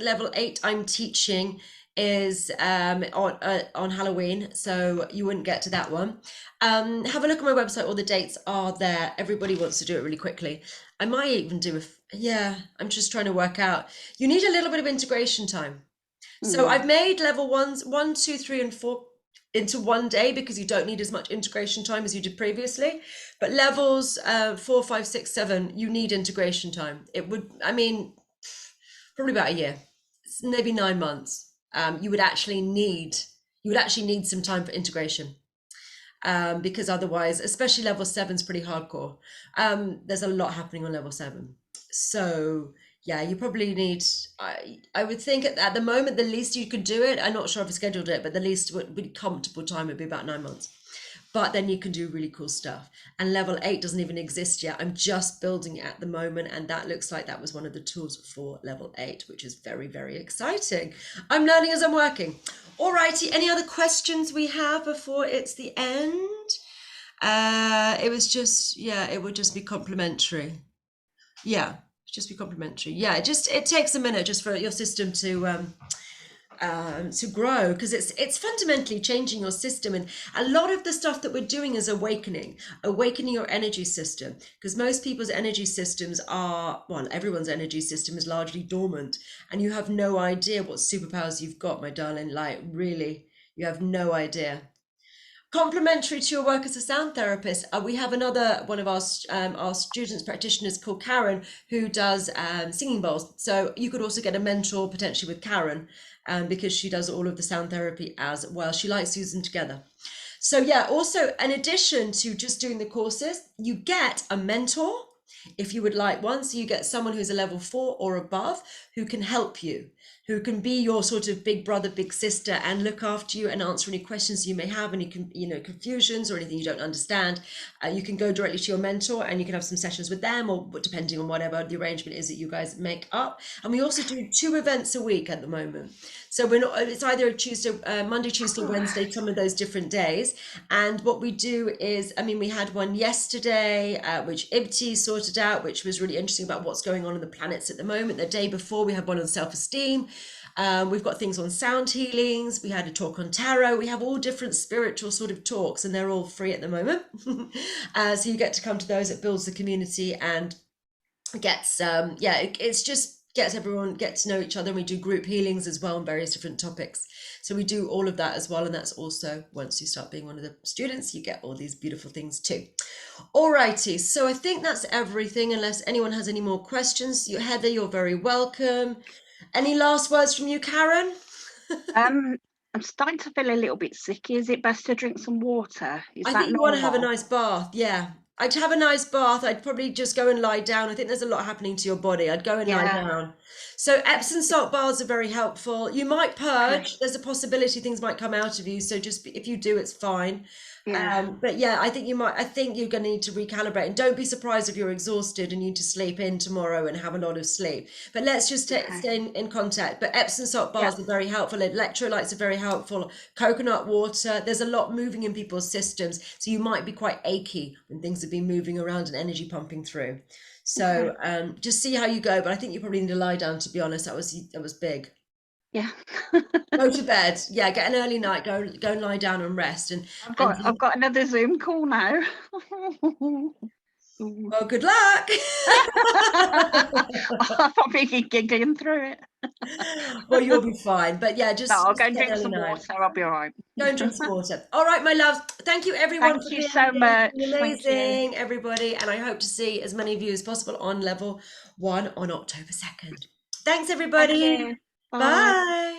level 8, I'm teaching is on Halloween, so you wouldn't get to that one. Have a look on my website. All the dates are there. Everybody wants to do it really quickly. I might even do I'm just trying to work out. You need a little bit of integration time. So I've made level 1, 2, 3, and 4 into one day because you don't need as much integration time as you did previously. But levels 4, 5, 6, 7, you need integration time. It would, I mean, probably about a year, maybe 9 months. You would actually need some time for integration. Because otherwise, especially level 7 is pretty hardcore. There's a lot happening on level 7. So yeah, you probably need, I would think at the moment, the least you could do it, I'm not sure if I scheduled it, but the least would be comfortable time would be about 9 months. But then you can do really cool stuff. And level 8 doesn't even exist yet. I'm just building it at the moment. And that looks like that was one of the tools for level 8, which is very, very exciting. I'm learning as I'm working. All righty. Any other questions we have before it's the end? It was just, it would just be complimentary. Yeah, just be complimentary. Yeah, it takes a minute just for your system to grow, because it's fundamentally changing your system. And a lot of the stuff that we're doing is awakening your energy system, because most people's energy systems everyone's energy system is largely dormant, and you have no idea what superpowers you've got, my darling. Like, really, you have no idea. Complementary to your work as a sound therapist, we have another one of our students, practitioners, called Karen, who does singing bowls. So you could also get a mentor potentially with Karen, because she does all of the sound therapy as well. She likes to use them together. So yeah, also in addition to just doing the courses, you get a mentor. if you would like one. So you get someone who's a level 4 or above who can help you, who can be your sort of big brother, big sister, and look after you and answer any questions you may have, any confusions or anything you don't understand. You can go directly to your mentor and you can have some sessions with them, or depending on whatever the arrangement is that you guys make up. And we also do 2 events a week at the moment. So we're not, it's either Monday, Tuesday, Wednesday, some of those different days. And what we do is, I mean, we had one yesterday, which Ibti sorted out, which was really interesting about what's going on in the planets at the moment. The day before, we had one on self-esteem. We've got things on sound healings. We had a talk on tarot. We have all different spiritual sort of talks, and they're all free at the moment. So you get to come to those. It builds the community and gets, it's just gets everyone get to know each other. And we do group healings as well on various different topics. So we do all of that as well. And that's also, once you start being one of the students, you get all these beautiful things too. Alrighty, so I think that's everything, unless anyone has any more questions. Heather, you're very welcome. Any last words from you, Karen? I'm starting to feel a little bit sick. Is it best to drink some water? I think you want to have a nice bath. Yeah, I'd have a nice bath. I'd probably just go and lie down. I think there's a lot happening to your body. I'd go and lie down. So Epsom salt baths are very helpful. You might purge. Okay. There's a possibility things might come out of you. So just if you do, it's fine. Yeah. But yeah, I think you're going to need to recalibrate, and don't be surprised if you're exhausted and you need to sleep in tomorrow and have a lot of sleep. But let's just stay in contact. But Epsom salt baths are very helpful. Electrolytes are very helpful. Coconut water. There's a lot moving in people's systems. So you might be quite achy when things have been moving around and energy pumping through. So just see how you go. But I think you probably need to lie down, to be honest. That was big. Yeah. Go to bed. Yeah, get an early night. Go and lie down and rest. And I've got another Zoom call now. Well, good luck. I'll probably be giggling through it. Well, you'll be fine. But yeah, I'll go and drink some water. I'll be all right. Go and drink some water. All right, my loves. Thank you, everyone. Thank you so much. Amazing, everybody. And I hope to see as many of you as possible on level 1 on October 2nd. Thanks, everybody. Thank you. Bye.